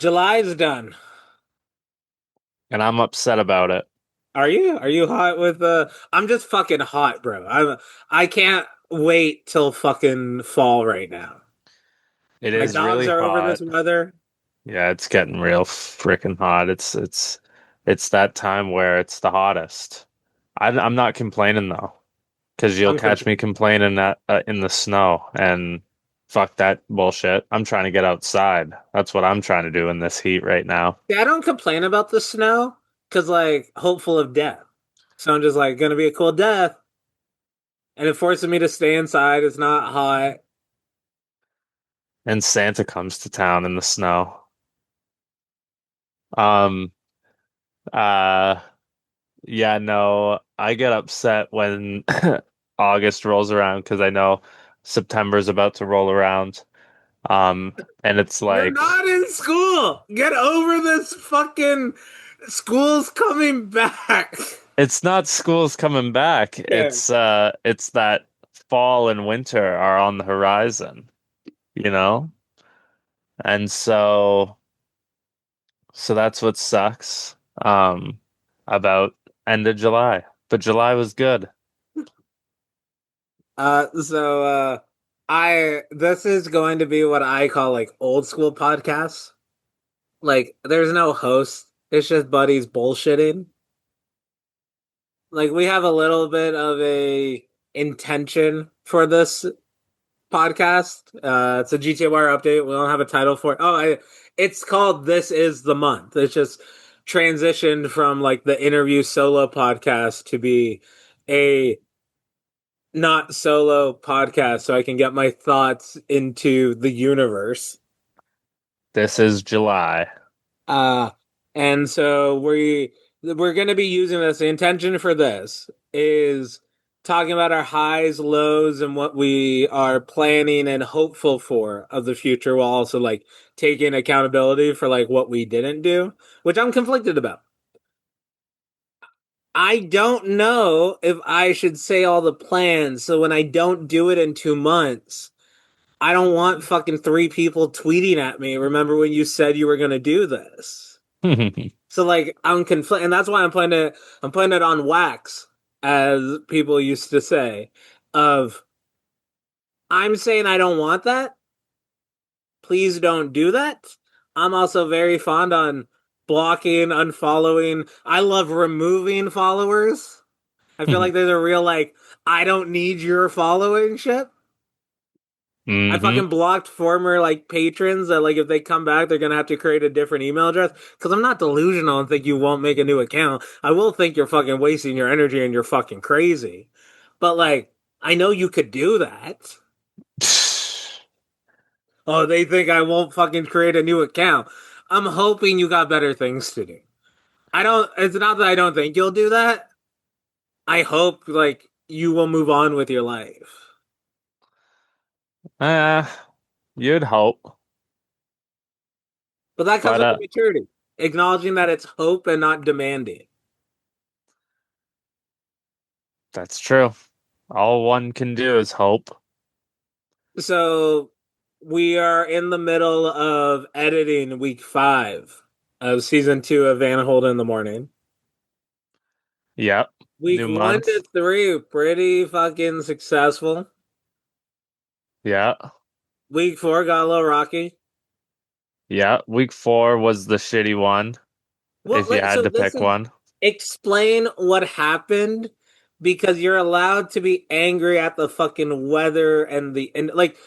July's done. and I'm upset about it. Are you? Are you hot with I'm just fucking hot, bro. I can't wait till fucking fall right now. It My is dogs really are over this hot. weather. Yeah, it's getting real freaking hot. It's that time where it's the hottest. I'm not complaining though, because you'll I'm catch me complaining. complaining that in the snow and fuck that bullshit. I'm trying to get outside. That's what I'm trying to do in this heat right now. Yeah, I don't complain about the snow because like hopeful of death. So I'm just like gonna be a cool death, and it forces me to stay inside. It's not hot. And Santa comes to town in the snow. Um, uh, yeah, no, I get upset when August rolls around because I know September's about to roll around. And it's You're like not in school. Get over this fucking school's coming back. it's not schools coming back. Yeah. It's that fall and winter are on the horizon, you know? And so that's what sucks about end of July. But July was good. So I this is going to be what I call like old school podcasts. Like there's no host. It's just buddies bullshitting. Like we have a little bit of a intention for this podcast. It's a GTA Wire update. We don't have a title for it. It's called This Is the Month. It's just transitioned from like the interview solo podcast to be a not solo podcast so I can get my thoughts into the universe. This is July. Uh and so we're going to be using this. The intention for this is talking about our highs, lows, and what we are planning and hopeful for of the future, while also like taking accountability for like what we didn't do, which I'm conflicted about. I don't know if I should say all the plans, so when I don't do it in 2 months, I don't want fucking three people tweeting at me. Remember when you said you were going to do this? So like I'm conflicted, and that's why I'm putting it on wax, as people used to say. Of I'm saying I don't want that. Please don't do that. I'm also very fond on blocking, unfollowing. I love removing followers. I feel like there's a real like I don't need your following shit. I hmm fucking blocked former like patrons that like if they come back they're gonna have to create a different email address because I'm not delusional and think you won't make a new account. I will think you're fucking wasting your energy and you're fucking crazy. But like I know you could do that. Oh, they think I won't fucking create a new account. I'm hoping you got better things to do. I don't it's not that I don't think you'll do that. I hope like you will move on with your life. Uh, you'd hope. But that comes But with the maturity. Acknowledging that it's hope and not demanding. that's true. All one can do is hope. So we are in the middle of editing week 5 of season 2 of Van Holden in the Morning. Yep. Week New 1 to month. 3, pretty fucking successful. Yeah. Week 4 got a little rocky. Yeah. Week 4 was the shitty one, Well, if you had so to pick listen, one. explain what happened because you're allowed to be angry at the fucking weather and like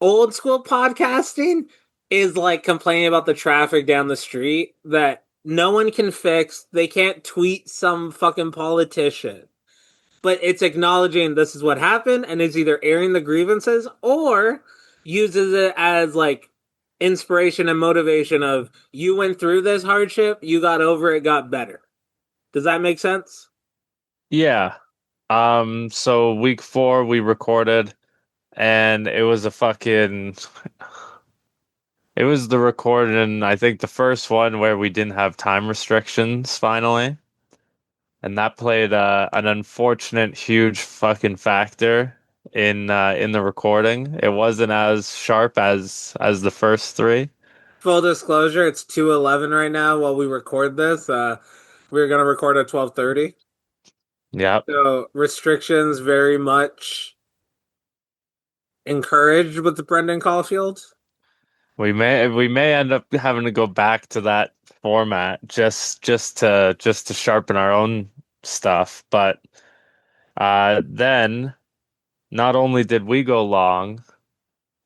old school podcasting is like complaining about the traffic down the street that no one can fix. They can't tweet some fucking politician. But it's acknowledging this is what happened and it's either airing the grievances or uses it as like inspiration and motivation of you went through this hardship, you got over it, got better. Does that make sense? Yeah. So week 4 we recorded and it was a fucking it was the recording, I think the first one where we didn't have time restrictions finally. And that played an unfortunate huge fucking factor in the recording. It wasn't as sharp as the first three. Full disclosure, it's 2:11 right now while we record this. We're gonna record at 12:30. Yep. So restrictions very much encouraged with the Brendan Caulfield. We may end up having to go back to that format just to sharpen our own stuff. But then not only did we go long,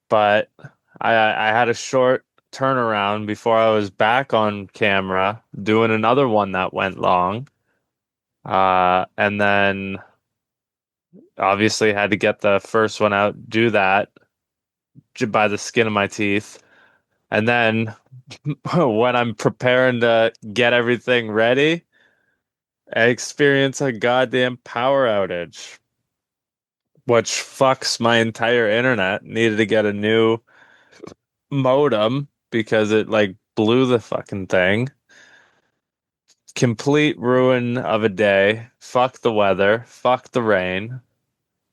but I had a short turnaround before I was back on camera doing another one that went long. And then obviously had to get the first one out, do that by the skin of my teeth. And then when I'm preparing to get everything ready, I experience a goddamn power outage, which fucks my entire internet. Needed to get a new modem because it like blew the fucking thing. Complete ruin of a day. Fuck the weather. Fuck the rain.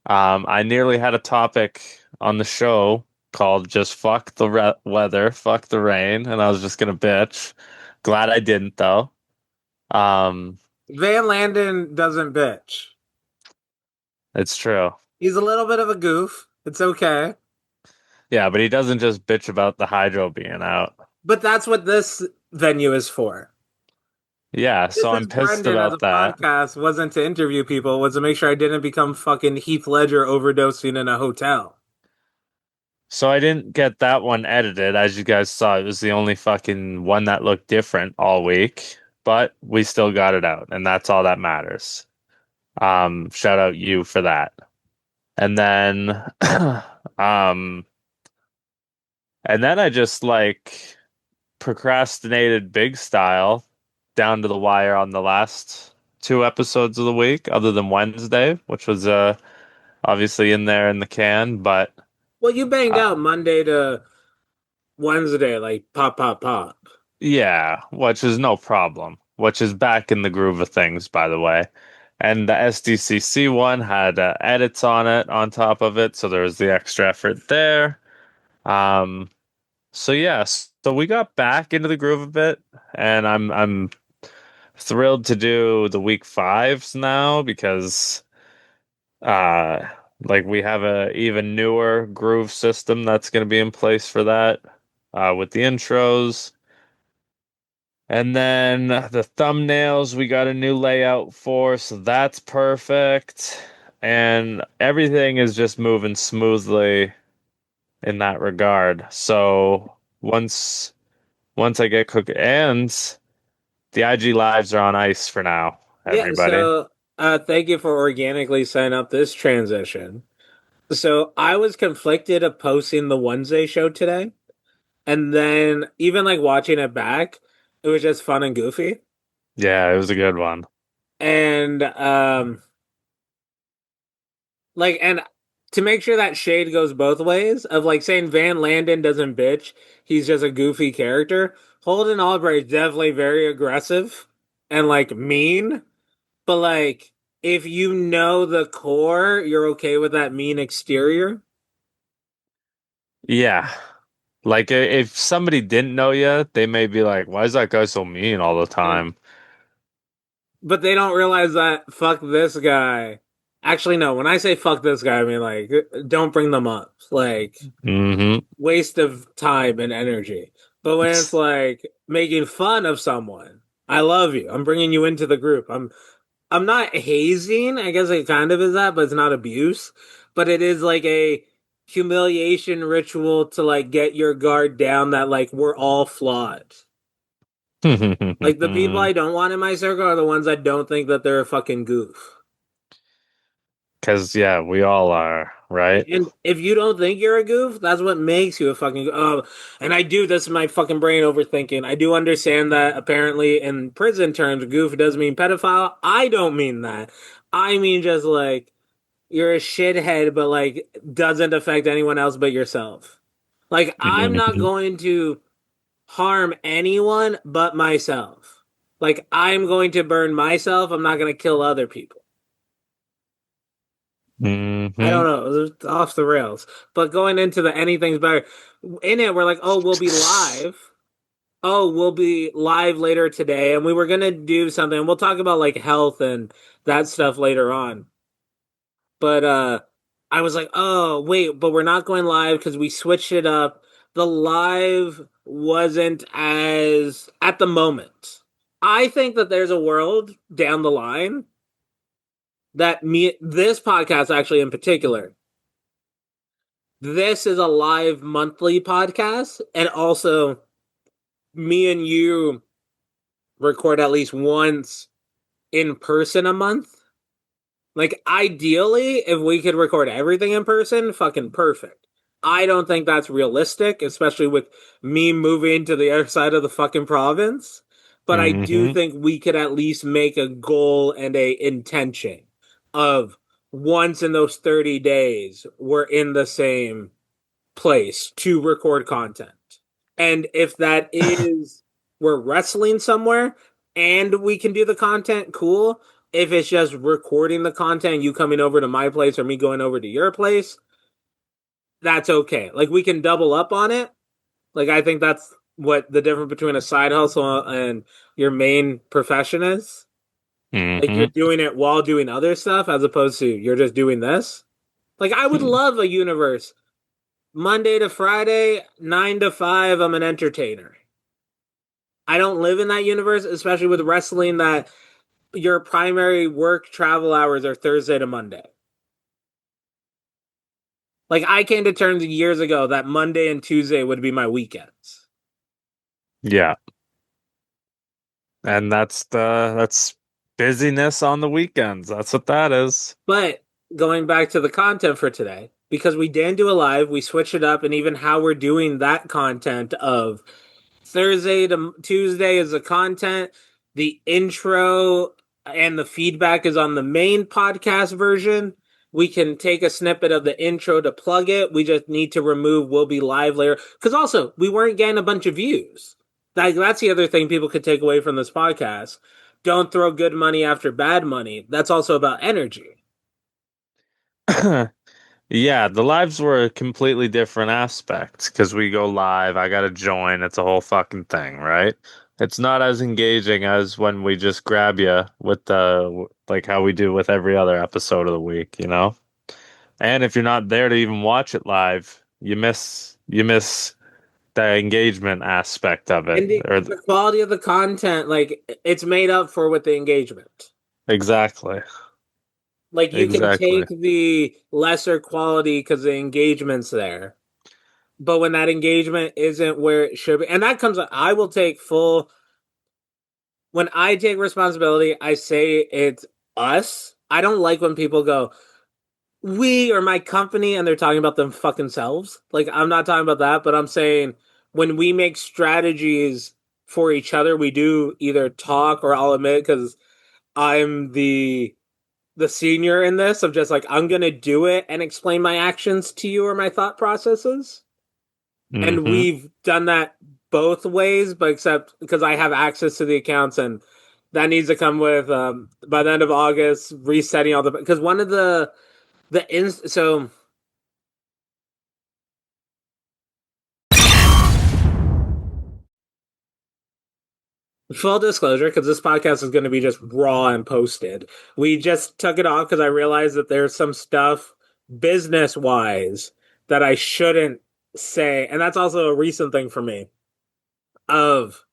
I nearly had a topic on the show called just fuck the weather, fuck the rain, and I was just gonna bitch. Glad I didn't though. Um, Van Landen doesn't bitch. it's true. He's a little bit of a goof. It's okay. Yeah, but he doesn't just bitch about the hydro being out. But that's what this venue is for. Yeah, This so is I'm pissed Brendan as a about that. podcast wasn't to interview people, was to make sure I didn't become fucking Heath Ledger overdosing in a hotel. So I didn't get that one edited. As you guys saw, it was the only fucking one that looked different all week, but we still got it out, and that's all that matters. Shout out you for that. And then um and then I just like procrastinated big style down to the wire on the last two episodes of the week, other than Wednesday, which was obviously in there in the can, but Well, you banged uh, out Monday to Wednesday, like pop, pop, pop. yeah, which is no problem, which is back in the groove of things, by the way. And the SDCC one had edits on it on top of it, so there was the extra effort there. Um, so yes, so we got back into the groove a bit, and I'm thrilled to do the week fives now because uh like we have a even newer groove system that's going to be in place for that with the intros. And then the thumbnails, we got a new layout for, so that's perfect. And everything is just moving smoothly in that regard. So once I get cooked, and the IG lives are on ice for now, Yeah, everybody. so thank you for organically setting up this transition. So I was conflicted of posting the Wednesday show today, and then even like watching it back, it was just fun and goofy. Yeah, it was a good one. And and to make sure that shade goes both ways of like saying Van Landen doesn't bitch, he's just a goofy character. Holden Albright is definitely very aggressive and like mean, but like if you know the core, you're okay with that mean exterior. Yeah. Like if somebody didn't know you, they may be like, "Why is that guy so mean all the Yeah. time?" But they don't realize that fuck this guy. Actually, no, when I say fuck this guy, I mean like don't bring them up. Like Hmm. waste of time and energy. But when it's like making fun of someone, I love you. I'm bringing you into the group. I'm not hazing. I guess it kind of is that, but it's not abuse. But it is like a humiliation ritual to like get your guard down that like we're all flawed. Like the people I don't want in my circle are the ones I don't think that they're a fucking goof. Because yeah, we all are, right? And if you don't think you're a goof, that's what makes you a fucking oh. And I do this is my fucking brain overthinking. I do understand that apparently in prison terms, goof does mean pedophile. I don't mean that. I mean just like you're a shithead, but like doesn't affect anyone else but yourself. Like I'm not Hmm. going to harm anyone but myself. Like I'm going to burn myself. I'm not going to kill other people. I don't Hmm. know. It was off the rails. But going into the anything's better. In it, we're like, oh, we'll be live. Oh, we'll be live later today, and we were gonna do something. We'll talk about like health and that stuff later on. But I was like, oh wait, but we're not going live because we switched it up. The live wasn't as at the moment. I think that there's a world down the line that this podcast actually in particular, this is a live monthly podcast, and also me and you record at least once in person a month. Like, ideally, if we could record everything in person, fucking perfect. I don't think that's realistic, especially with me moving to the other side of the fucking province. But I do Hmm. think we could at least make a goal and a intention of once in those 30 days, we're in the same place to record content. And if that is we're wrestling somewhere and we can do the content, cool. If it's just recording the content, you coming over to my place or me going over to your place, that's okay. Like we can double up on it. Like I think that's what the difference between a side hustle and your main profession is. Like you're Hmm. doing it while doing other stuff as opposed to you're just doing this. Like I would love a universe Monday to Friday, 9 to 5, I'm an entertainer. I don't live in that universe, especially with wrestling, that your primary work travel hours are Thursday to Monday. Like, I came to terms years ago that Monday and Tuesday would be my weekends. Yeah. And that's busyness on the weekends. That's what that is. But going back to the content for today, because we didn't do a live, we switched it up, and even how we're doing that content of Thursday to Tuesday is the content. The intro and the feedback is on the main podcast version. We can take a snippet of the intro to plug it. We just need to remove "will be live later" because also we weren't getting a bunch of views. That's the other thing people could take away from this podcast. Don't throw good money after bad money. That's also about energy. Yeah, the lives were a completely different aspect because we go live. I gotta join. It's a whole fucking thing, right? It's not as engaging as when we just grab you with the like how we do with every other episode of the week, you know? And if you're not there to even watch it live, you miss the engagement aspect of it. And the quality of the content, like it's made up for with the engagement. Exactly. Like you can Exactly. take the lesser quality because the engagement's there, but when that engagement isn't where it should be, and that comes, I will take full. When I take responsibility, I say it's us. I don't like when people go we or my company and they're talking about them fucking selves. Like I'm not talking about that, but I'm saying when we make strategies for each other, we do either talk or I'll admit because I'm the senior in this of just like I'm gonna do it and explain my actions to you or my thought processes. And Hmm. we've done that both ways, but except because I have access to the accounts and that needs to come with by the end of August resetting all the because one of so full disclosure, because this podcast is going to be just raw and posted. We just took it off because I realized that there's some stuff business wise that I shouldn't say. And that's also a recent thing for me of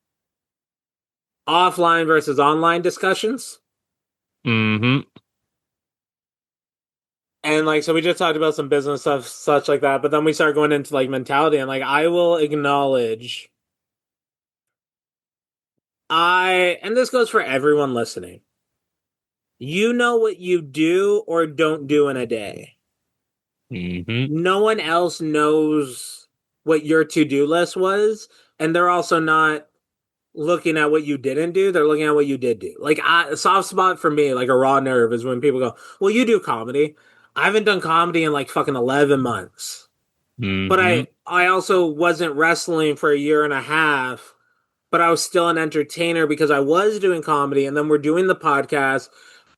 offline versus online discussions. Hmm. And like, so we just talked about some business stuff, such like that. But then we start going into like mentality and like, I will acknowledge and this goes for everyone listening. You know what you do or don't do in a day. Hmm. No one else knows what your to-do list was, and they're also not looking at what you didn't do, they're looking at what you did do. Like a soft spot for me, like a raw nerve, is when people go, well, you do comedy. I haven't done comedy in like fucking 11 months, but Hmm. I also wasn't wrestling for a year and a half, but I was still an entertainer because I was doing comedy, and then we're doing the podcast.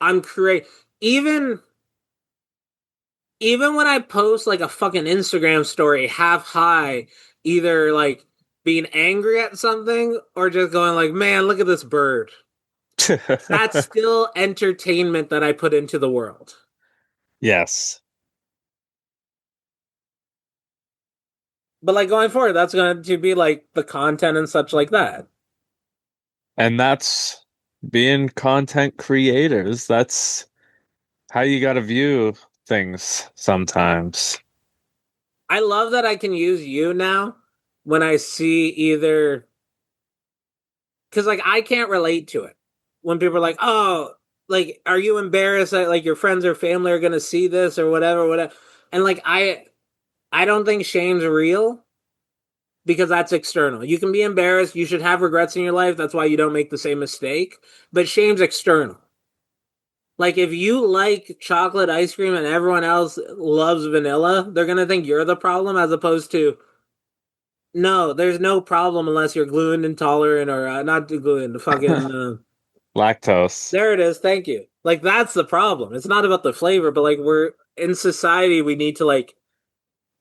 I'm create even even when I post like a fucking Instagram story half high, either like being angry at something or just going like, man, look at this bird. That's still entertainment that I put into the world. Yes. But like going forward, that's going to be like the content and such like that. And that's being content creators. That's how you got to view things sometimes. I love that I can use you now when I see either because like I can't relate to it when people are like, "Oh, like are you embarrassed that like your friends or family are gonna see this or whatever, whatever?" And like I don't think shame's real because that's external. You can be embarrassed. You should have regrets in your life. That's why you don't make the same mistake. But shame's external. Like if you like chocolate ice cream and everyone else loves vanilla, they're gonna think you're the problem as opposed to no, there's no problem unless you're gluten intolerant or not gluten, fucking Lactose. there it is. Thank you. Like that's the problem. It's not about the flavor, but like we're in society, we need to like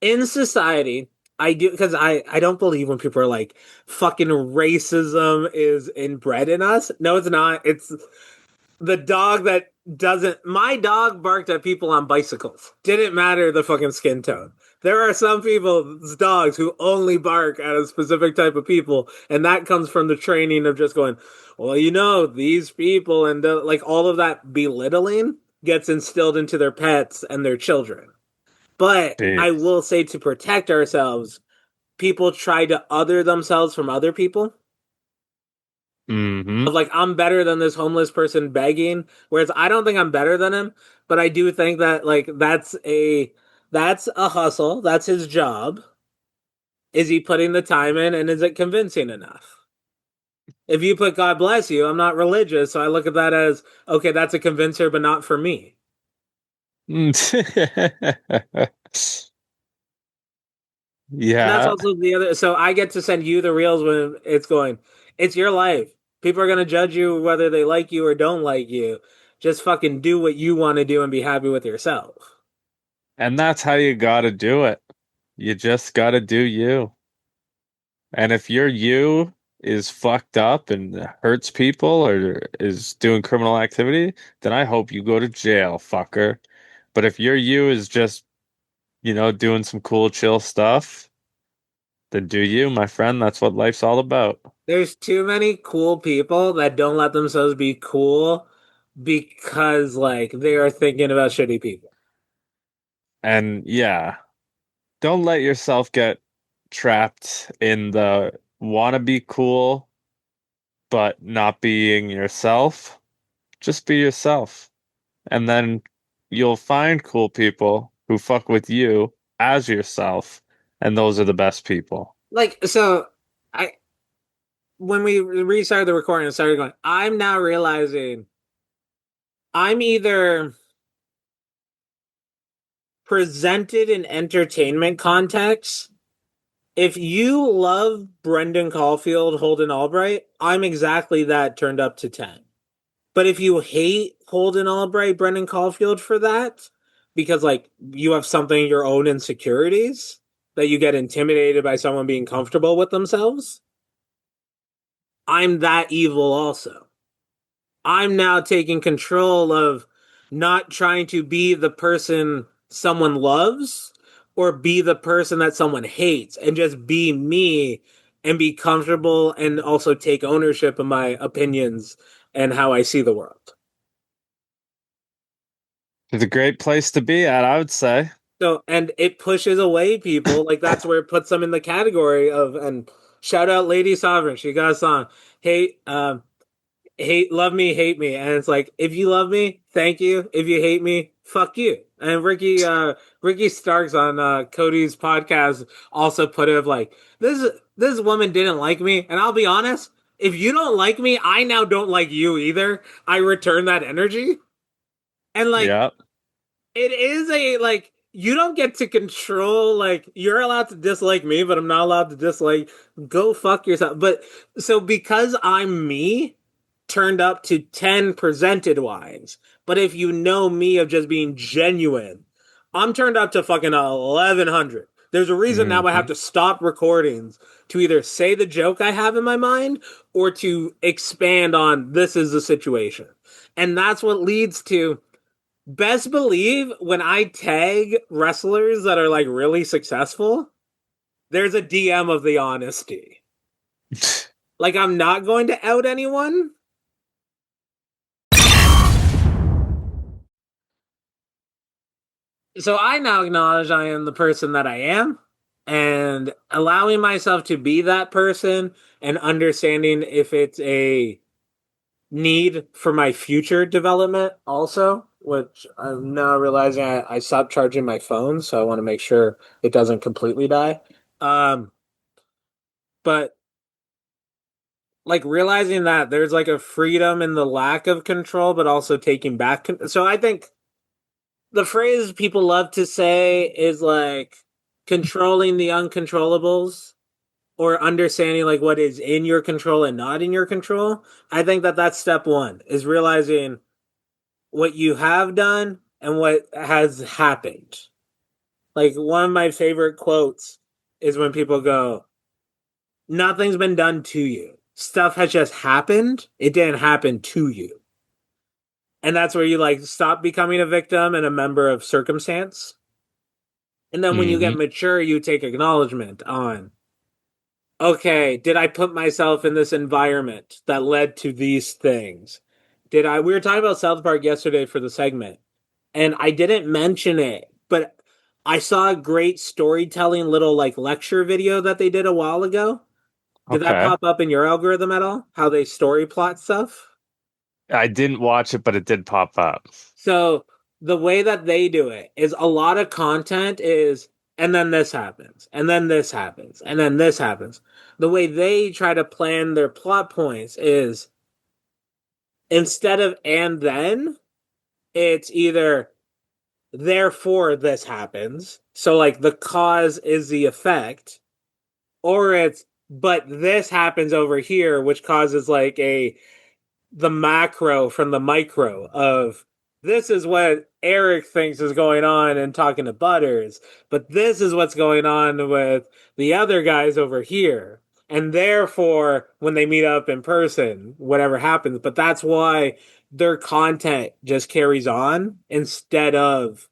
in society. I do because I don't believe when people are like fucking racism is inbred in us. No, it's not. It's the dog that doesn't. My dog barked at people on bicycles. Didn't matter the fucking skin tone. There are some people's dogs who only bark at a specific type of people, and that comes from the training of just going, well, you know, these people, and like all of that belittling gets instilled into their pets and their children. But I Jeez. will say to protect ourselves, people try to other themselves from other people Hmm. of like I'm better than this homeless person begging, whereas I don't think I'm better than him, but I do think that like that's a hustle, that's his job. Is he putting the time in and is it convincing enough? If you put God bless you, I'm not religious, so I look at that as okay, that's a convincer, but not for me. And that's Yeah. also the other so I get to send you the reels when it's going, it's your life. People are gonna judge you whether they like you or don't like you. Just fucking do what you want to do and be happy with yourself. And that's how you gotta do it. You just gotta do you. And if your you is fucked up and hurts people or is doing criminal activity, then I hope you go to jail, fucker. But if your you is just, doing some cool, chill stuff, then do you, my friend. That's what life's all about. There's too many cool people that don't let themselves be cool because like they are thinking about shitty people. And yeah, don't let yourself get trapped in the wanna be cool, but not being yourself. Just be yourself. And then you'll find cool people who fuck with you as yourself, and those are the best people. Like so I when we restarted the recording and started going, I'm now realizing I'm either presented in entertainment context. If you love Brendan Caulfield, Holden Albright, I'm exactly that turned up to 10. But if you hate Holden Albright, Brendan Caulfield for that, because like you have something your own insecurities that you get intimidated by someone being comfortable with themselves, I'm that evil also. I'm now taking control of not trying to be the person someone loves or be the person that someone hates and just be me and be comfortable and also take ownership of my opinions and how I see the world. It's a great place to be at, I would say. So, and it pushes away people. Like that's where it puts them in the category of, and shout out Lady Sovereign. She got a song. Hey, hate love me hate me and it's like if you love me thank you if you hate me fuck you and Ricky Starks on Cody's podcast also put it like this woman didn't like me and I'll be honest if you don't like me I now don't like you either I return that energy and like Yeah. it is a like you don't get to control like you're allowed to dislike me, but I'm not allowed to dislike go fuck yourself. But so because I'm me, turned up to 10 presented wise. But if you know me of just being genuine, I'm turned up to fucking 1100. There's a reason now I have Hmm. to stop recordings to either say the joke I have in my mind or to expand on this is the situation. And that's what leads to best believe when I tag wrestlers that are like really successful, there's a DM of the honesty. Like I'm not going to out anyone. So I now acknowledge I am the person that I am and allowing myself to be that person and understanding if it's a need for my future development also, which I'm now realizing I stopped charging my phone, so I want to make sure it doesn't completely die. Um, but like realizing that there's like a freedom in the lack of control, but also taking back. So I think the phrase people love to say is like controlling the uncontrollables or understanding like what is in your control and not in your control. I think that that's step one is realizing what you have done and what has happened. Like one of my favorite quotes is when people go, nothing's been done to you. Stuff has just happened. It didn't happen to you. And that's where you like stop becoming a victim and a member of circumstance. And then when you get Hmm. mature, you take acknowledgement on, okay, did I put myself in this environment that led to these things? We were talking about South Park yesterday for the segment, and I didn't mention it, but I saw a great storytelling little like lecture video that they did a while ago. Did that Okay. pop up in your algorithm at all? How they story plot stuff? I didn't watch it, but it did pop up. So the way that they do it is a lot of content is, and then this happens, and then this happens, and then this happens. The way they try to plan their plot points is instead of and then, it's either therefore this happens. So like the cause is the effect, or it's but this happens over here, which causes like a the macro from the micro of this is what Eric thinks is going on and talking to Butters, but this is what's going on with the other guys over here. And therefore, when they meet up in person, whatever happens, but that's why their content just carries on instead of,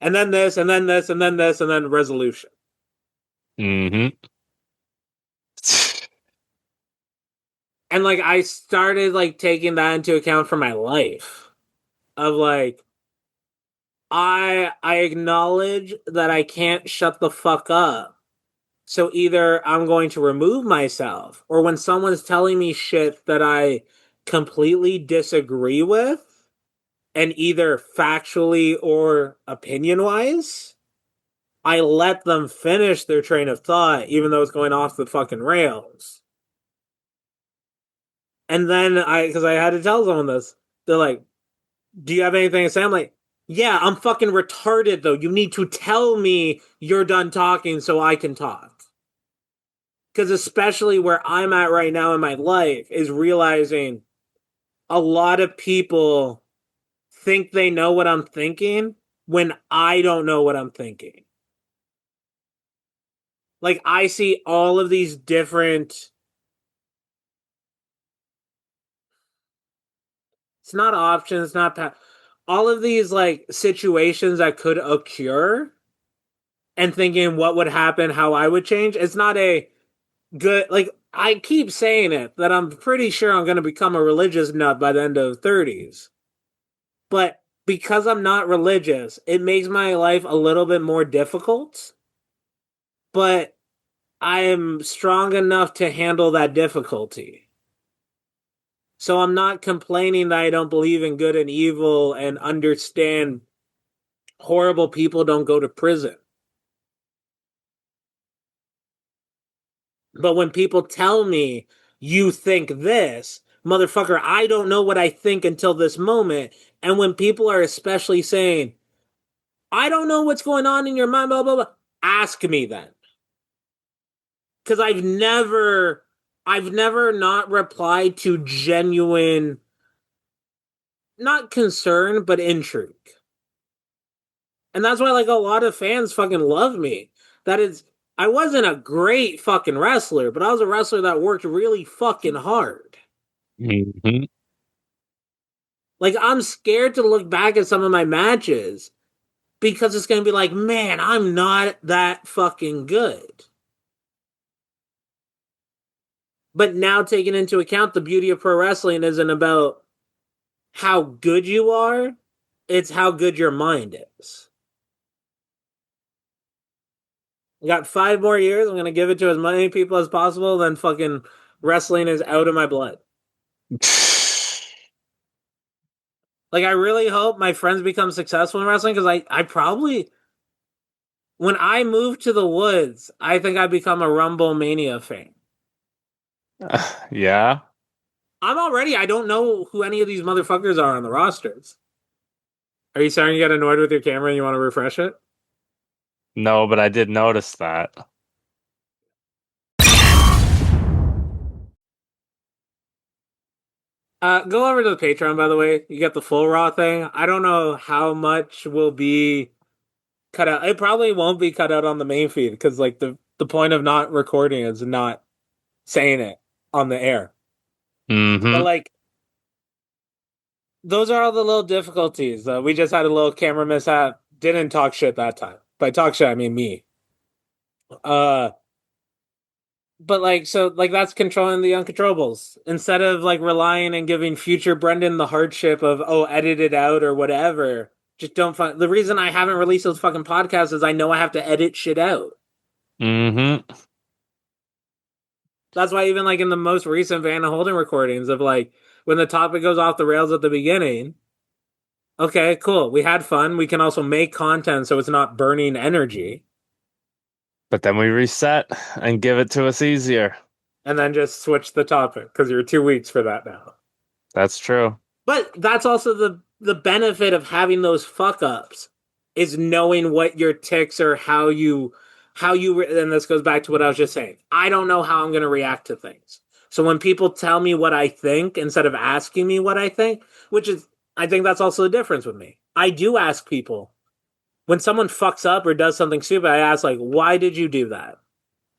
and then this, and then this, and then this, and then resolution. Hmm. And like, I started like taking that into account for my life of like, I acknowledge that I can't shut the fuck up. So either I'm going to remove myself, or when someone's telling me shit that I completely disagree with, and either factually or opinion wise, I let them finish their train of thought, even though it's going off the fucking rails. And then because I had to tell someone this, they're like, do you have anything to say? I'm like, yeah, I'm fucking retarded though. You need to tell me you're done talking so I can talk. Because especially where I'm at right now in my life is realizing a lot of people think they know what I'm thinking when I don't know what I'm thinking. Like I see all of these different, it's not options, it's not all of these like situations that could occur and thinking what would happen, how I would change. It's not a good like I keep saying it that I'm pretty sure I'm going to become a religious nut by the end of 30s. But because I'm not religious, it makes my life a little bit more difficult. But I am strong enough to handle that difficulty. So I'm not complaining that I don't believe in good and evil and understand horrible people don't go to prison. But when people tell me you think this, motherfucker, I don't know what I think until this moment. And when people are especially saying, I don't know what's going on in your mind, blah, blah, blah, ask me then. Because I've never not replied to genuine, not concern, but intrigue. And that's why like a lot of fans fucking love me. That is, I wasn't a great fucking wrestler, but I was a wrestler that worked really fucking hard. Hmm. Like, I'm scared to look back at some of my matches because it's going to be like, man, I'm not that fucking good. But now, taking into account the beauty of pro wrestling isn't about how good you are, it's how good your mind is. I got 5 more years. I'm going to give it to as many people as possible. Then fucking wrestling is out of my blood. Like, I really hope my friends become successful in wrestling because I probably, when I move to the woods, I think I become a Rumble Mania fan. Yeah. I don't know who any of these motherfuckers are on the rosters. Are you starting to get annoyed with your camera and you want to refresh it? No, but I did notice that. Go over to the Patreon, by the way. You get the full Raw thing. I don't know how much will be cut out. It probably won't be cut out on the main feed because, like, the point of not recording is not saying it on the air. But, Hmm. like, those are all the little difficulties. We just had a little camera mishap. Didn't talk shit that time. By talk shit, I mean me. Uh, but like, so like that's controlling the uncontrollables instead of like relying and giving future Brendan the hardship of edit it out or whatever. Just don't find the reason I haven't released those fucking podcasts is I know I have to edit shit out. Hmm. That's why even like in the most recent Van Holden recordings of like when the topic goes off the rails at the beginning, okay, cool. We had fun. We can also make content so it's not burning energy. But then we reset and give it to us easier. And then just switch the topic because you're 2 weeks for that now. That's true. But that's also the benefit of having those fuck ups is knowing what your ticks are, and this goes back to what I was just saying. I don't know how I'm going to react to things. So when people tell me what I think instead of asking me what I think, which is I think that's also the difference with me. I do ask people when someone fucks up or does something stupid, I ask like, "Why did you do that?"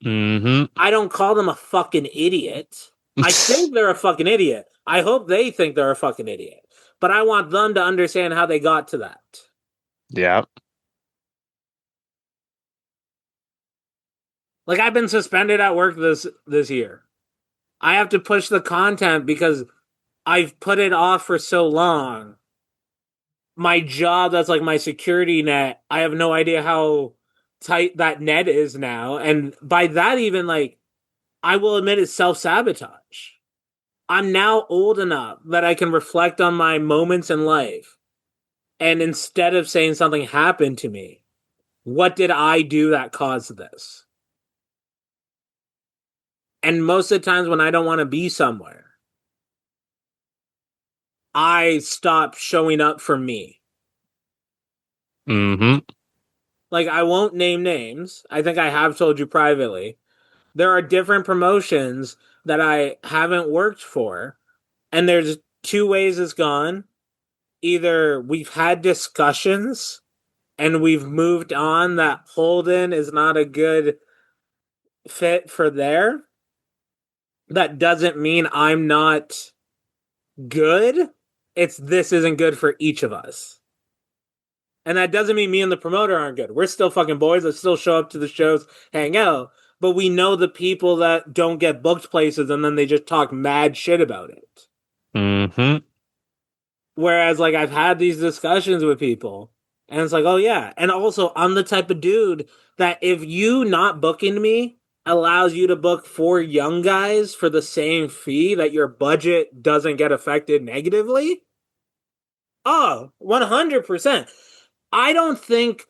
Hmm. I don't call them a fucking idiot. I think they're a fucking idiot. I hope they think they're a fucking idiot. But I want them to understand how they got to that. Yeah. Like I've been suspended at work this year. I have to push the content because I've put it off for so long. My job that's like my security net, I have no idea how tight that net is now. And by that even like I will admit it's self-sabotage. I'm now old enough that I can reflect on my moments in life. And instead of saying something happened to me, what did I do that caused this? And most of the times when I don't want to be somewhere, I stop showing up for me. Hmm. Like, I won't name names. I think I have told you privately. There are different promotions that I haven't worked for, and there's two ways it's gone. Either we've had discussions and we've moved on that Holden is not a good fit for there. That doesn't mean I'm not good. It's this isn't good for each of us. And that doesn't mean me and the promoter aren't good. We're still fucking boys that still show up to the shows, hang out. But we know the people that don't get booked places and then they just talk mad shit about it. Hmm. Whereas, like, I've had these discussions with people, and it's like, oh, yeah. And also, I'm the type of dude that if you not booking me allows you to book 4 young guys for the same fee, that your budget doesn't get affected negatively. Oh, 100%. I don't think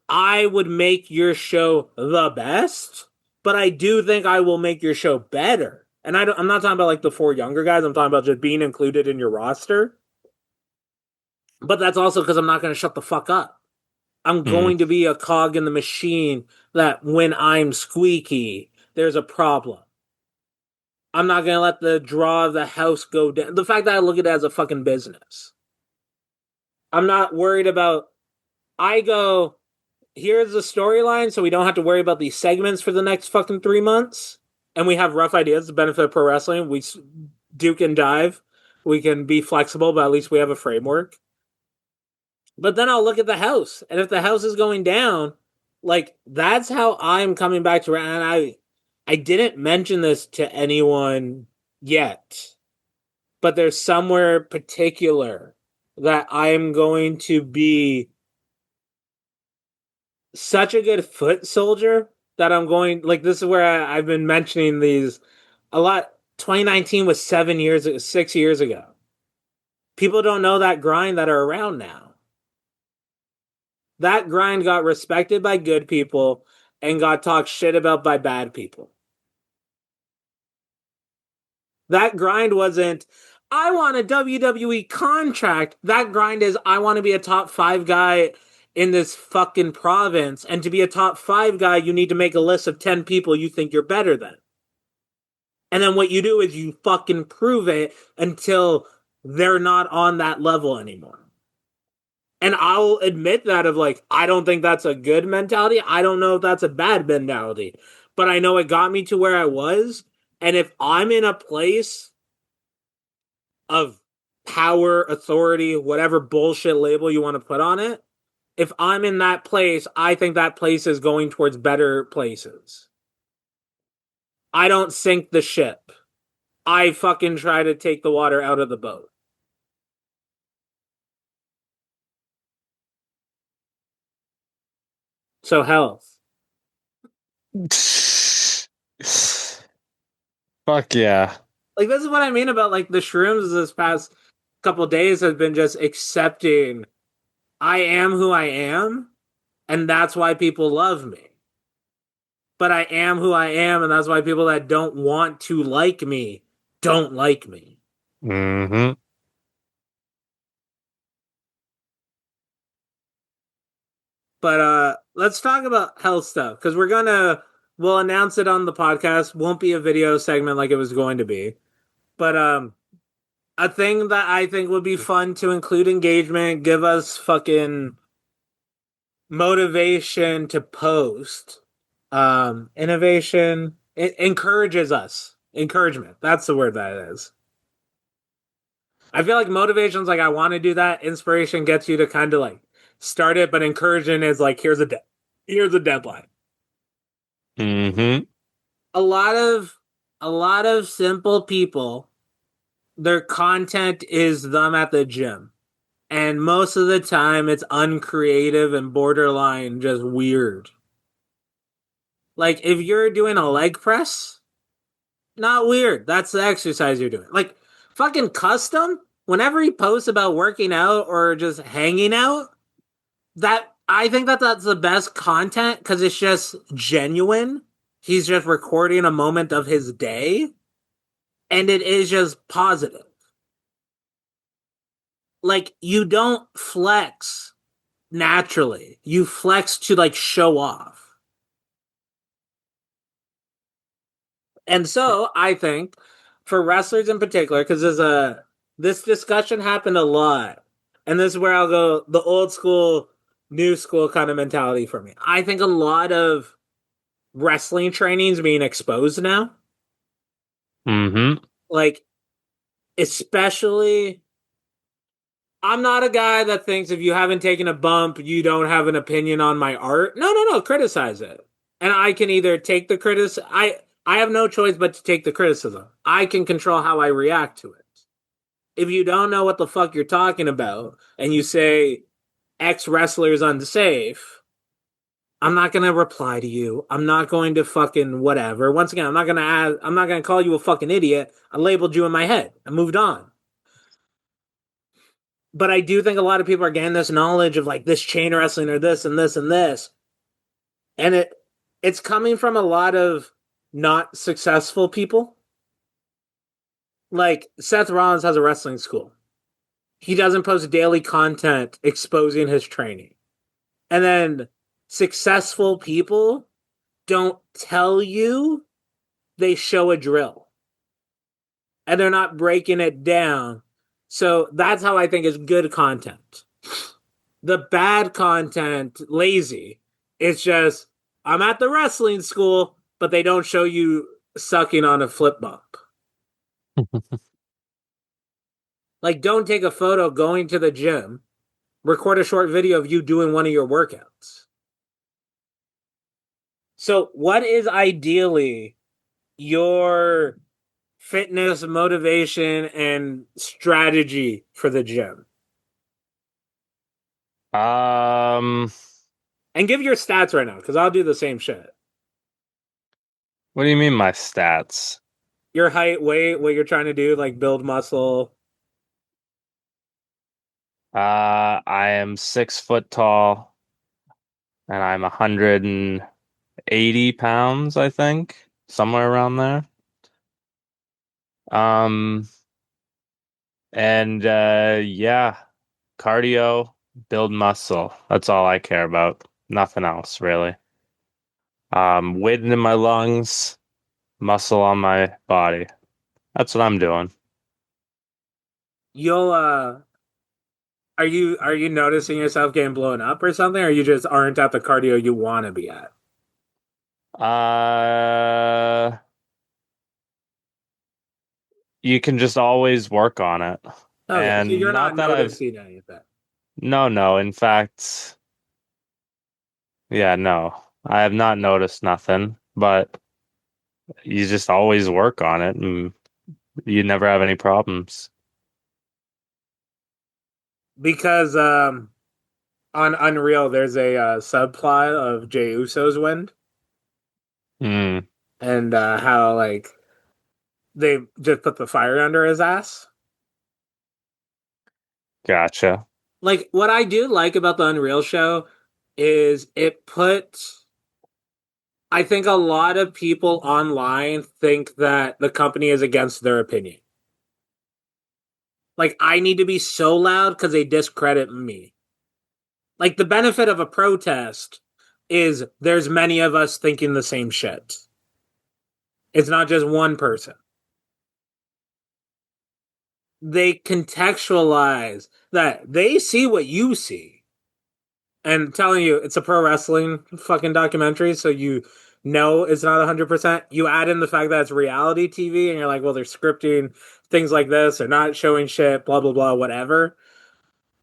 I would make your show the best, but I do think I will make your show better. And I'm not talking about like the 4 younger guys. I'm talking about just being included in your roster. But that's also because I'm not going to shut the fuck up. I'm Mm. going to be a cog in the machine that when I'm squeaky, there's a problem. I'm not going to let the draw of the house go down. The fact that I look at it as a fucking business. I'm not worried about, I go, here's the storyline, so we don't have to worry about these segments for the next fucking 3 months, and we have rough ideas. The benefit of pro wrestling, we duke and dive. We can be flexible, but at least we have a framework. But then I'll look at the house, and if the house is going down, like that's how I'm coming back to. And I didn't mention this to anyone yet, but there's somewhere particular that I'm going to be such a good foot soldier that I'm going like this is where I've been mentioning these a lot. 2019 was 7 years, 6 years ago. People don't know that grind that are around now. That grind got respected by good people and got talked shit about by bad people. That grind wasn't, I want a WWE contract. That grind is, I want to be a top five guy in this fucking province. And to be a top five guy, you need to make a list of 10 people you think you're better than. And then what you do is you fucking prove it until they're not on that level anymore. And I'll admit that of like, I don't think that's a good mentality. I don't know if that's a bad mentality. But I know it got me to where I was. And if I'm in a place of power, authority, whatever bullshit label you want to put on it, if I'm in that place, I think that place is going towards better places. I don't sink the ship. I fucking try to take the water out of the boat. So health. Fuck yeah. Like this is what I mean about like the shrooms this past couple days have been just accepting I am who I am and that's why people love me. But I am who I am and that's why people that don't want to like me don't like me. Mm-hmm. But let's talk about health stuff cuz we'll announce it on the podcast. Won't be a video segment like it was going to be. But a thing that I think would be fun to include engagement, give us fucking motivation to post. Innovation. It encourages us. Encouragement. That's the word that it is. I feel like motivation's like I want to do that. Inspiration gets you to kind of like start it, but encouragement is like here's a deadline. Mm-hmm. A lot of a lot of simple people, their content is them at the gym. And most of the time it's uncreative and borderline just weird. Like if you're doing a leg press, not weird. That's the exercise you're doing. Like fucking custom, whenever he posts about working out or just hanging out, that I think that that's the best content because it's just genuine. He's just recording a moment of his day and it is just positive. Like you don't flex naturally. You flex to like show off. And so I think for wrestlers in particular, because this discussion happened a lot, and this is where I'll go the old school, new school kind of mentality for me. I think a lot of wrestling training is being exposed now. Mm-hmm. Like, especially I'm not a guy that thinks if you haven't taken a bump, you don't have an opinion on my art. No, no, no, criticize it. And I can either take the criticism. I have no choice but to take the criticism. I can control how I react to it. If you don't know what the fuck you're talking about and you say X wrestler is unsafe, I'm not gonna reply to you. I'm not going to fucking whatever. Once again, I'm not gonna call you a fucking idiot. I labeled you in my head. I moved on. But I do think a lot of people are getting this knowledge of like this chain wrestling or this and this and this. And it's coming from a lot of not successful people. Like Seth Rollins has a wrestling school. He doesn't post daily content exposing his training. And then successful people don't tell you, they show a drill. And they're not breaking it down. So that's how I think is good content. The bad content, lazy. It's just I'm at the wrestling school, but they don't show you sucking on a flip bump. Like, don't take a photo going to the gym, record a short video of you doing one of your workouts. So, what is ideally your fitness motivation and strategy for the gym? Um, And give your stats right now, because I'll do the same shit. what do you mean my stats? Your height, weight, what you're trying to do, like build muscle. I am 6 foot tall and I'm 180 pounds, I think, somewhere around there. Um, and yeah, cardio, build muscle. That's all I care about. Nothing else, really. Wind in my lungs, muscle on my body. That's what I'm doing. You'll are you noticing yourself getting blown up or something, or you just aren't at the cardio you want to be at? Uh, you can just always work on it. Okay, so And you're not not that I've, noticing anything. no, no. In fact, yeah, no. I have not noticed nothing, but you just always work on it and you never have any problems. Because on Unreal there's a subplot of Jey Uso's win Hmm, and how like they just put the fire under his ass. gotcha. Like what I do like about the Unreal show is it put I think a lot of people online think that the company is against their opinion. Like I need to be so loud because they discredit me. Like the benefit of a protest is there's many of us thinking the same shit. It's not just one person. They contextualize that they see what you see. And telling you it's a pro wrestling fucking documentary, so you know it's not 100%. You add in the fact that it's reality TV, and you're like, well, they're scripting things like this, they're not showing shit, blah, blah, blah, whatever.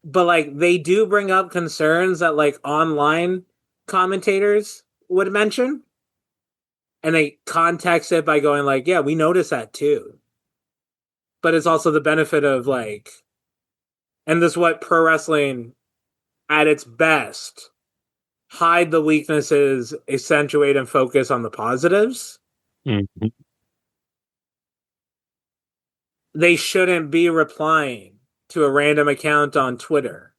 But like, they do bring up concerns that like online commentators would mention, and they context it by going, like, yeah, we noticed that too. But it's also the benefit of like, and this is what pro wrestling at its best hide the weaknesses, accentuate and focus on the positives. Mhm. They shouldn't be replying to a random account on Twitter.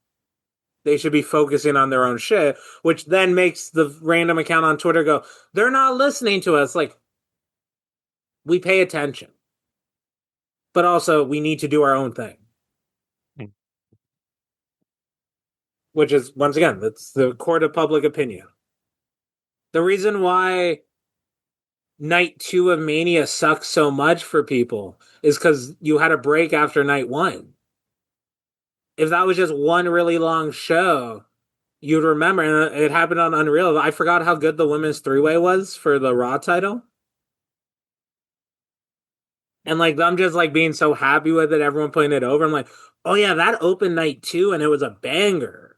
They should be focusing on their own shit, which then makes the random account on Twitter go, they're not listening to us. Like, we pay attention, but also we need to do our own thing, which is, once again, that's the court of public opinion. The reason why night two of Mania sucks so much for people is because you had a break after night one. If that was just one really long show, you'd remember. And it happened on Unreal. I forgot how good the women's three way was for the Raw title. And like, I'm just like being so happy with it, everyone putting it over. I'm like, oh yeah, that opened night two and it was a banger.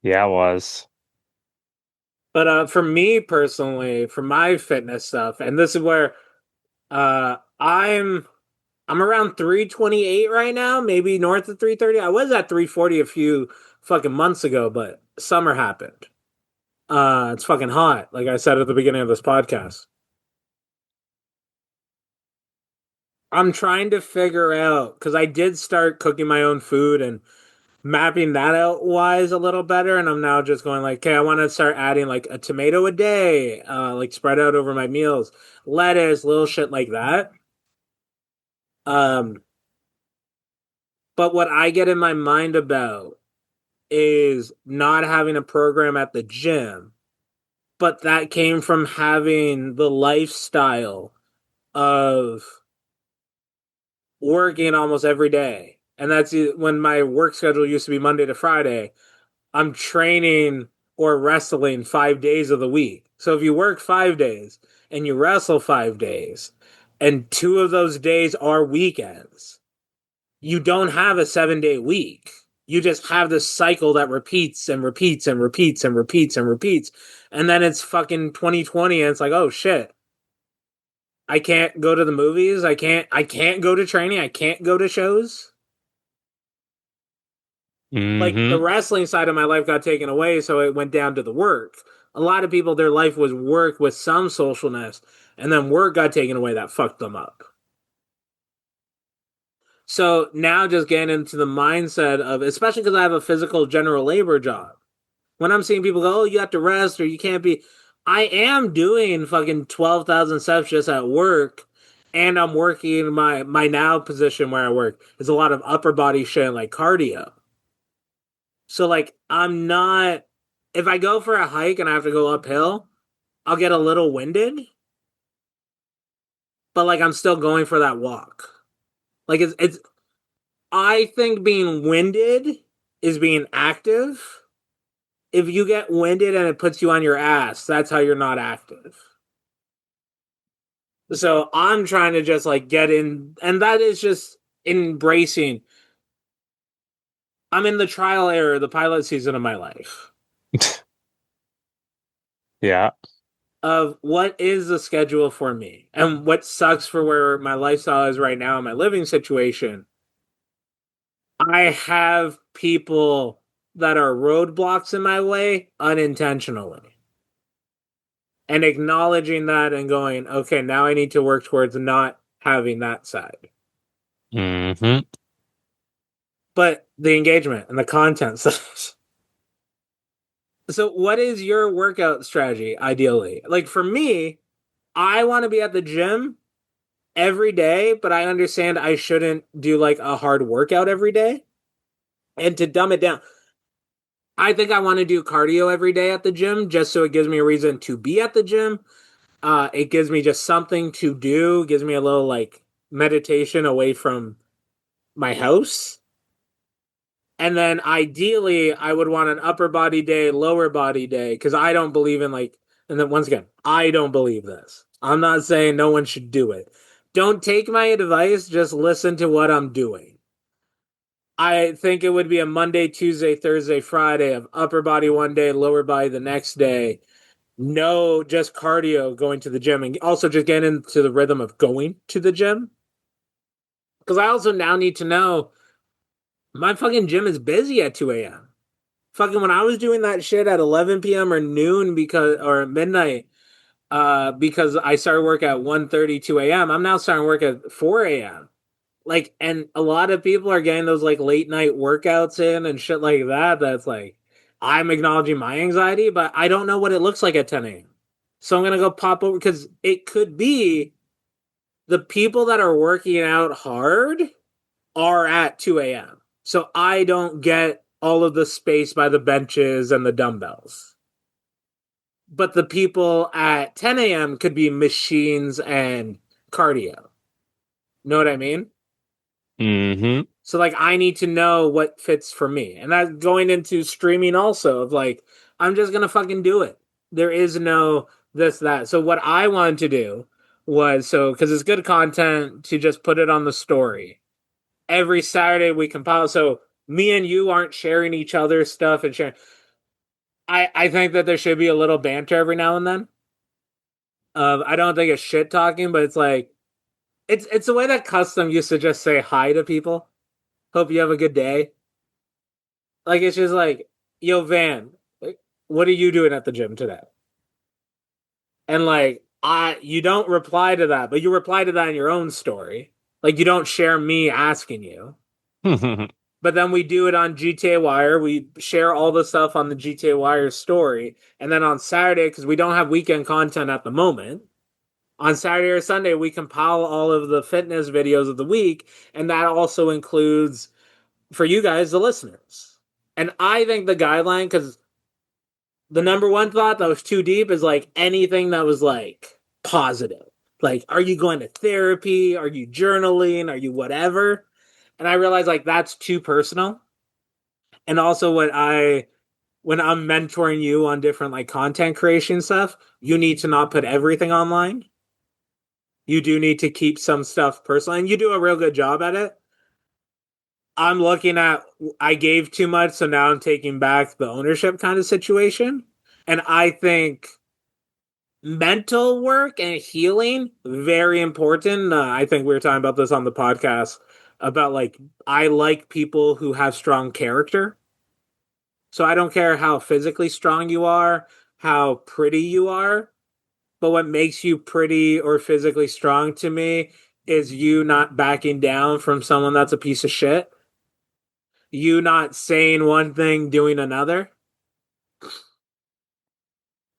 Yeah, it was. But for me personally, for my fitness stuff, and this is where uh, I'm I'm around 328 right now, maybe north of 330. I was at 340 a few fucking months ago, but summer happened. It's fucking hot, like I said at the beginning of this podcast. I'm trying to figure out because I did start cooking my own food and mapping that out wise a little better, and I'm now just going like, okay, I want to start adding like a tomato a day, like spread out over my meals, lettuce, little shit like that. Um, but what I get in my mind about is not having a program at the gym, but that came from having the lifestyle of working almost every day. And that's when my work schedule used to be Monday to Friday. I'm training or wrestling 5 days of the week. So if you work 5 days and you wrestle 5 days, and two of those days are weekends, you don't have a 7 day week. You just have this cycle that repeats and repeats and repeats and repeats and repeats. And then it's fucking 2020 and it's like, oh shit. I can't go to the movies. I can't go to training. I can't go to shows. Like the Hmm. wrestling side of my life got taken away, so it went down to the work. A lot of people, their life was work with some socialness, and then work got taken away that fucked them up. So now just getting into the mindset of, especially because I have a physical general labor job. When I'm seeing people go, oh, you have to rest or you can't be, I am doing fucking 12,000 steps just at work. And I'm working my now position where I work is a lot of upper body shit like cardio. So like I'm not if I go for a hike and I have to go uphill, I'll get a little winded, but like I'm still going for that walk. Like it's I think being winded is being active. If you get winded and it puts you on your ass, that's how you're not active. So I'm trying to just like get in, and that is just embracing. I'm in the trial era, the pilot season of my life, Yeah. of what is the schedule for me. And what sucks for where my lifestyle is right now, my living situation, I have people that are roadblocks in my way unintentionally. And acknowledging that and going, okay, now I need to work towards not having that side. Hmm. But the engagement and the content. So, what is your workout strategy ideally? Like for me, I want to be at the gym every day, but I understand I shouldn't do like a hard workout every day. And to dumb it down, I think I want to do cardio every day at the gym just so it gives me a reason to be at the gym. It gives me just something to do, gives me a little like meditation away from my house. And then ideally, I would want an upper body day, lower body day, because I don't believe in like, and then once again, I don't believe this. I'm not saying no one should do it. Don't take my advice, just listen to what I'm doing. I think it would be a Monday, Tuesday, Thursday, Friday of upper body one day, lower body the next day. No, just cardio going to the gym and also just get into the rhythm of going to the gym. Because I also now need to know my fucking gym is busy at 2 a.m. Fucking when I was doing that shit at 11 p.m. or noon because or midnight because I started work at 1:30 2 a.m. I'm now starting work at 4 a.m. Like and a lot of people are getting those like late night workouts in and shit like that that's like I'm acknowledging my anxiety but I don't know what it looks like at 10 a.m. So I'm going to go pop over cuz it could be the people that are working out hard are at 2 a.m. So I don't get all of the space by the benches and the dumbbells. But the people at 10 a.m. could be machines and cardio. Know what I mean? Hmm. So like I need to know what fits for me. And that's going into streaming also of like I'm just going to fucking do it. There is no this that. So what I wanted to do was so cuz it's good content to just put it on the story. Every Saturday we compile so me and you aren't sharing each other's stuff and sharing I think that there should be a little banter every now and then. I don't think it's shit talking, but it's like it's the way that custom used to just say hi to people. Hope you have a good day. Like it's just like, yo, Van, like, what are you doing at the gym today? And like I you don't reply to that, but you reply to that in your own story. Like you don't share me asking you. But then we do it on GTA Wire. We share all the stuff on the GTA Wire story. And then on Saturday, because we don't have weekend content at the moment, on Saturday or Sunday, we compile all of the fitness videos of the week, and that also includes for you guys, the listeners. And I think the guideline, because the number one thought that was too deep is like anything that was like positive. Like, are you going to therapy? Are you journaling? Are you whatever? And I realized like that's too personal. And also, what I when I'm mentoring you on different like content creation stuff, you need to not put everything online. You do need to keep some stuff personal, and you do a real good job at it. I'm looking at I gave too much, so now I'm taking back the ownership kind of situation. And I think mental work and healing very important. I think we were talking about this on the podcast about like I like people who have strong character. So I don't care how physically strong you are, how pretty you are, but what makes you pretty or physically strong to me is you not backing down from someone that's a piece of shit. You not saying one thing, doing another.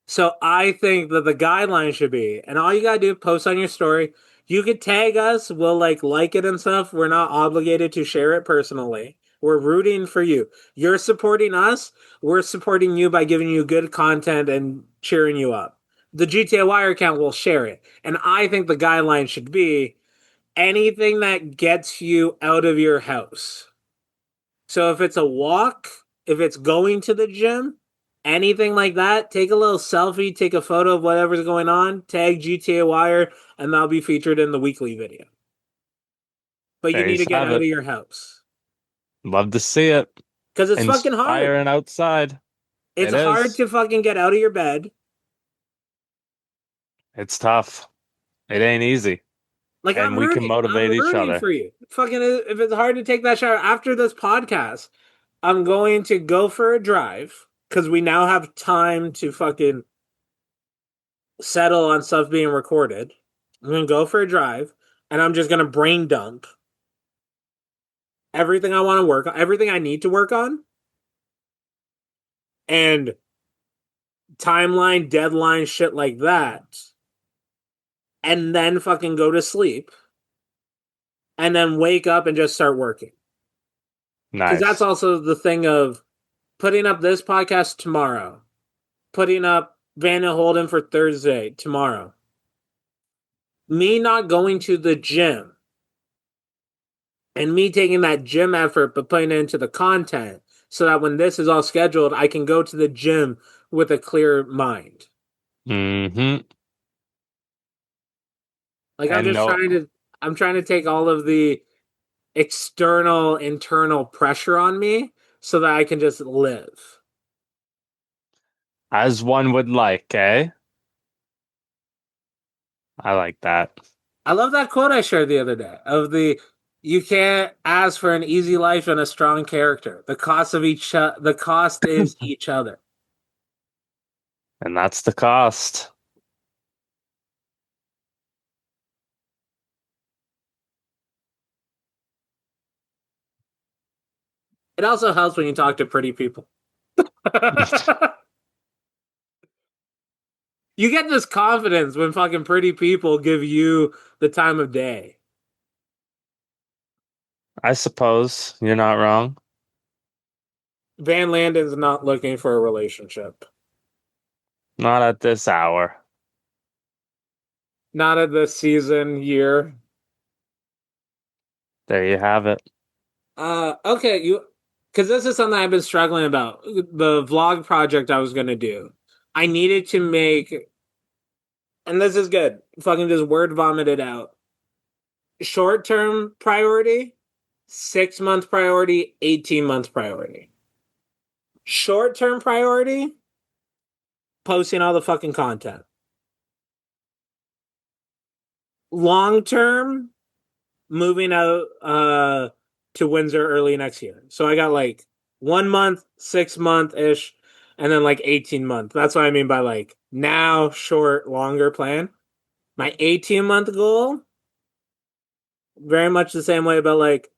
So I think that the guideline should be, and all you gotta do, post on your story. You could tag us, we'll like it and stuff. We're not obligated to share it personally. We're rooting for you. You're supporting us. We're supporting you by giving you good content and cheering you up. The GTA Wire account will share it. And I think the guideline should be anything that gets you out of your house. So if it's a walk, if it's going to the gym, anything like that, take a little selfie, take a photo of whatever's going on, tag GTA Wire, and that'll be featured in the weekly video. But you There you need to get have out of it. your house Love to see it. because it's fucking hard. Inspiring outside. It's It hard is. to fucking get out of your bed. It's tough. It ain't easy. Like And we can I'm motivate each rooting other. for you. Fucking if it's hard to take that shower after this podcast, I'm going to go for a drive because we now have time to fucking settle on stuff being recorded. I'm gonna go for a drive, and I'm just gonna brain dump everything I want to work on, everything I need to work on, and timeline, deadline, shit like that, and then fucking go to sleep, and then wake up and just start working. Because that's Nice. also the thing of putting up this podcast tomorrow, putting up Van and Holden for Thursday tomorrow. Me not going to the gym and me taking that gym effort but putting it into the content so that when this is all scheduled, I can go to the gym with a clear mind. Mm-hmm. Like And no, I'm trying to take all of the external internal pressure on me so that I can just live. as one would like, eh? I like that. I love that quote I shared the other day of the you can't ask for an easy life and a strong character. The cost is each other. And that's the cost. It also helps when you talk to pretty people. You get this confidence when fucking pretty people give you the time of day. I suppose you're not wrong. Van Landen's not looking for a relationship. Not at this hour. Not at this season, year. There you have it. Okay, you because this is something I've been struggling about. The vlog project I was gonna do. I needed to make, and this is good. Fucking just word vomited out. Short term priority, 6 month priority, 18 months priority. Short term priority, posting all the fucking content. Long term, moving out to Windsor early next year. So I got like 1 month, 6 month ish, and then like 18 month. That's what I mean by like now short, longer plan. My 18 month goal, very much the same way about like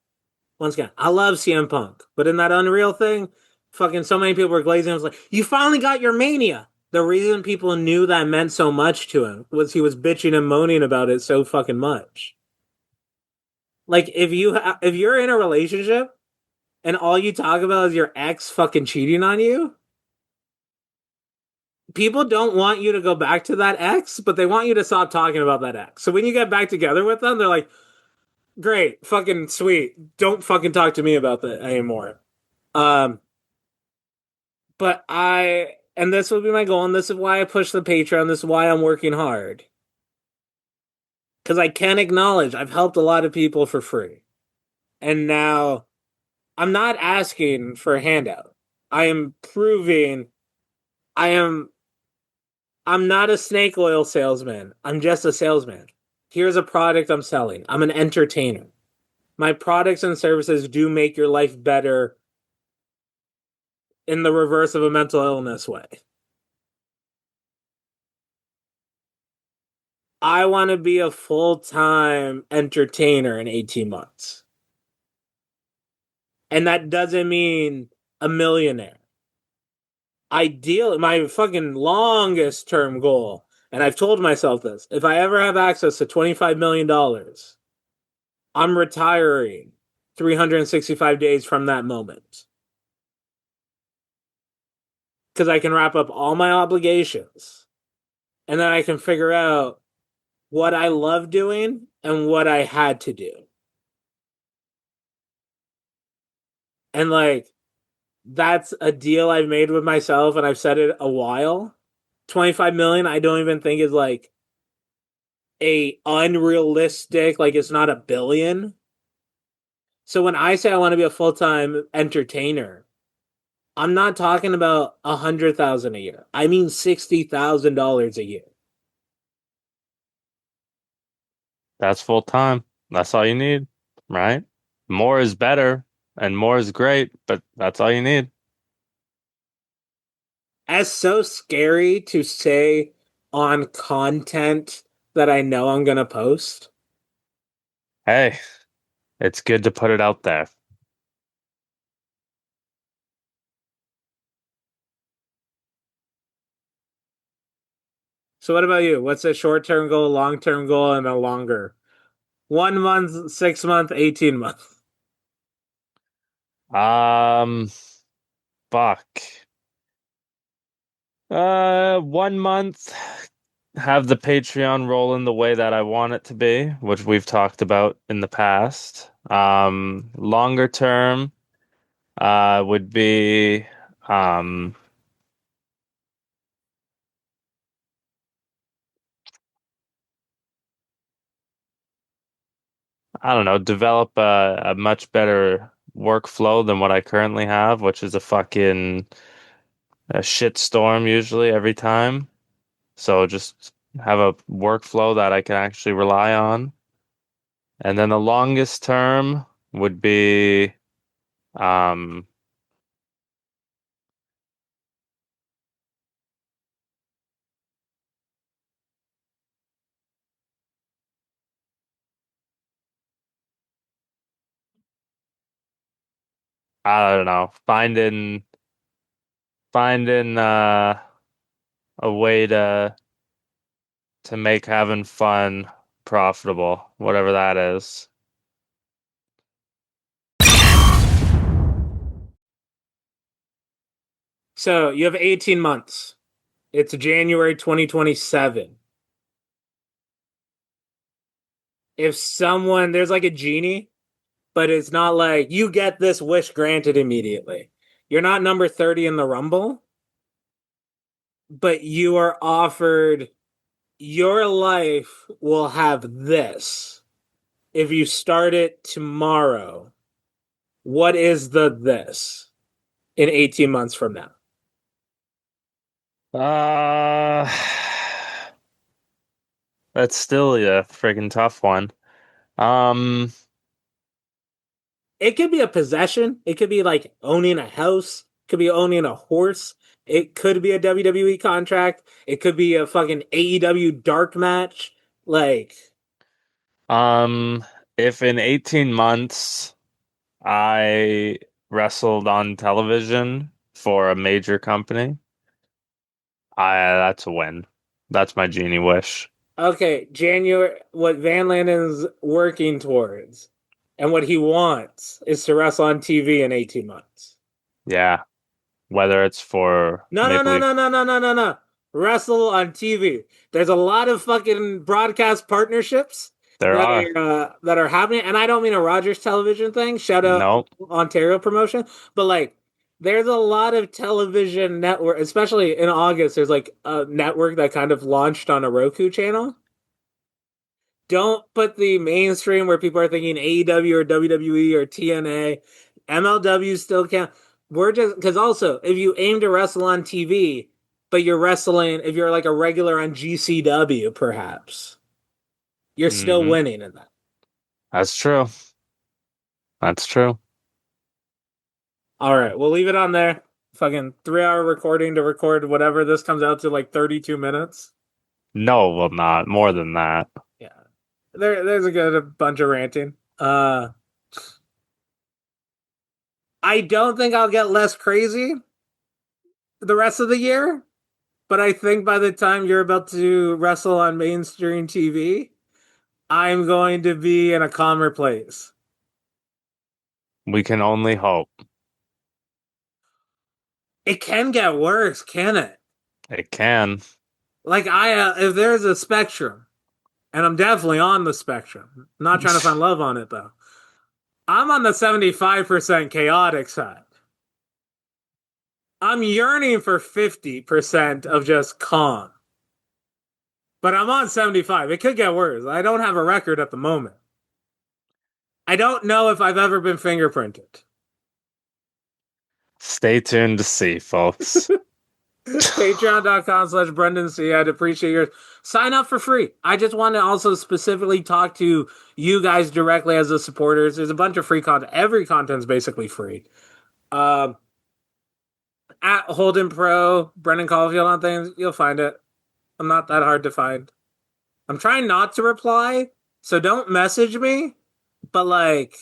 once again, I love CM Punk, but in that Unreal thing, fucking so many people were glazing. I was like, you finally got your mania. The reason people knew that meant so much to him was he was bitching and moaning about it so fucking much. Like if you're in a relationship and all you talk about is your ex fucking cheating on you, people don't want you to go back to that ex, but they want you to stop talking about that ex. So when you get back together with them, they're like, "Great, fucking sweet. Don't fucking talk to me about that anymore." Um But and this will be my goal, and this is why I push the Patreon. This is why I'm working hard. Because I can acknowledge I've helped a lot of people for free. And now I'm not asking for a handout. I am proving I am I'm not a snake oil salesman. I'm just a salesman. Here's a product I'm selling. I'm an entertainer. My products and services do make your life better in the reverse of a mental illness way. I want to be a full-time entertainer in 18 months. And that doesn't mean a millionaire. Ideal, my fucking longest term goal, and I've told myself this, if I ever have access to $25 million, I'm retiring 365 days from that moment. Because I can wrap up all my obligations and then I can figure out what I love doing and what I had to do. And like, that's a deal I've made with myself and I've said it a while. 25 million, I don't even think is like a unrealistic, like it's not a billion. So when I say I want to be a full-time entertainer, I'm not talking about 100,000 a year. I mean $60,000 a year. That's full time. That's all you need, right? More is better and more is great, but that's all you need. As so scary to say on content that I know I'm gonna post. Hey, it's good to put it out there. So what about you? What's a short-term goal, long-term goal, and a longer? 1 month, 6 month, 18 month. Um, fuck. 1 month, have the Patreon roll in the way that I want it to be, which we've talked about in the past. Longer term, would be, um, I don't know, develop a much better workflow than what I currently have, which is a shit storm usually every time. So just have a workflow that I can actually rely on. And then the longest term would be, um, I don't know, finding a way to make having fun profitable, whatever that is. So you have 18 months. It's January 2027. If someone, there's like a genie, but it's not like you get this wish granted immediately. You're not number 30 in the Rumble, but you are offered your life will have this. If you start it tomorrow, what is the this in 18 months from now? Uh, that's still a freaking tough one. Um, It could be a possession. It could be like owning a house. It could be owning a horse. It could be a WWE contract. It could be a fucking AEW dark match. Like, um, if in 18 months I wrestled on television for a major company, that's a win. That's my genie wish. okay, January, what Van Landen's working towards and what he wants is to wrestle on TV in 18 months. Yeah, whether it's for No, no, Maple no, Leaf, no, no, no, no, no, no. Wrestle on TV. There's a lot of fucking broadcast partnerships there are. that are happening, and I don't mean a Rogers Television thing. Shout out No. Ontario promotion, but like There's a lot of television network, especially in August. There's like a network that kind of launched on a Roku channel. Don't put the mainstream where people are thinking AEW or WWE or TNA. MLW still count. We're just because also if you aim to wrestle on TV, but you're wrestling, if you're like a regular on GCW, perhaps you're still Hmm. winning in that. That's true. That's true. All right, we'll leave it on there. Fucking 3 hour recording to record whatever this comes out to like 32 minutes. No, well, not more than that. Yeah, there's a good bunch of ranting. I don't think I'll get less crazy the rest of the year, but I think by the time you're about to wrestle on mainstream TV, I'm going to be in a calmer place. We can only hope. It can get worse, can it? It can. Like if there's a spectrum, and I'm definitely on the spectrum. I'm not trying to find love on it though. I'm on the 75% chaotic side. I'm yearning for 50% of just calm. But I'm on 75. It could get worse. I don't have a record at the moment. I don't know if I've ever been fingerprinted. Stay tuned to see, folks. Patreon.com/slash Brendan C. I'd appreciate your sign up for free. I just want to also specifically talk to you guys directly as the supporters. There's a bunch of free content. Every content's basically free. Um, at Holden Pro, Brendan Caulfield on things, you'll find it. I'm not that hard to find. I'm trying not to reply, so don't message me. But like,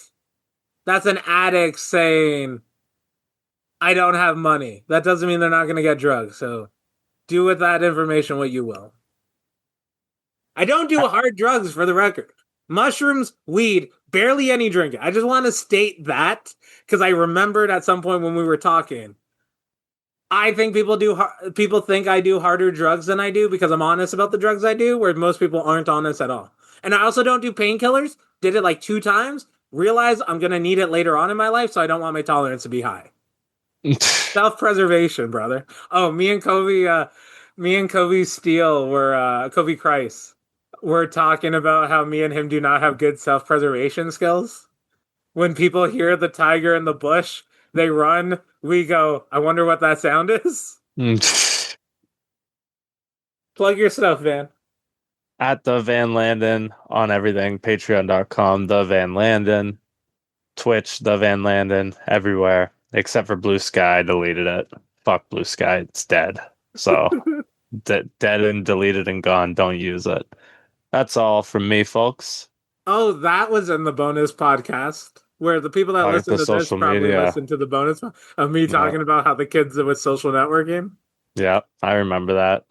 that's an addict saying, I don't have money. That doesn't mean they're not going to get drugs. So do with that information what you will. I don't do hard drugs for the record. Mushrooms, weed, barely any drinking. I just want to state that because I remembered at some point when we were talking. I think people think I do harder drugs than I do because I'm honest about the drugs I do, where most people aren't honest at all. And I also don't do painkillers. Did it like 2 times. Realize I'm gonna need it later on in my life, so I don't want my tolerance to be high. Self-preservation, brother. Oh, me and Kobe Steele were Kobe Christ. We're talking about how me and him do not have good self-preservation skills. When people hear the tiger in the bush, they run. We go, I wonder what that sound is. Plug your stuff, man. At the Van Landen on everything. Patreon.com, the Van Landen. Twitch, the Van Landen, everywhere. Except for Blue Sky, deleted it. Fuck Blue Sky, it's dead. So, dead and deleted and gone. Don't use it. That's all from me, folks. Oh, that was in the bonus podcast where the people that Talking listen to to this social probably media. listen to the bonus of me Yeah, talking about how the kids with social networking. yeah, I remember that.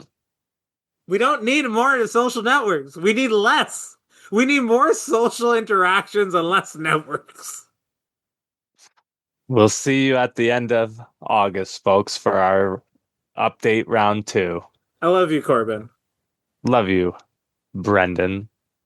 We don't need more social networks. We need less. We need more social interactions and less networks. We'll see you at the end of August, folks, for our update round 2. I love you, Corbin. Love you, Brendan.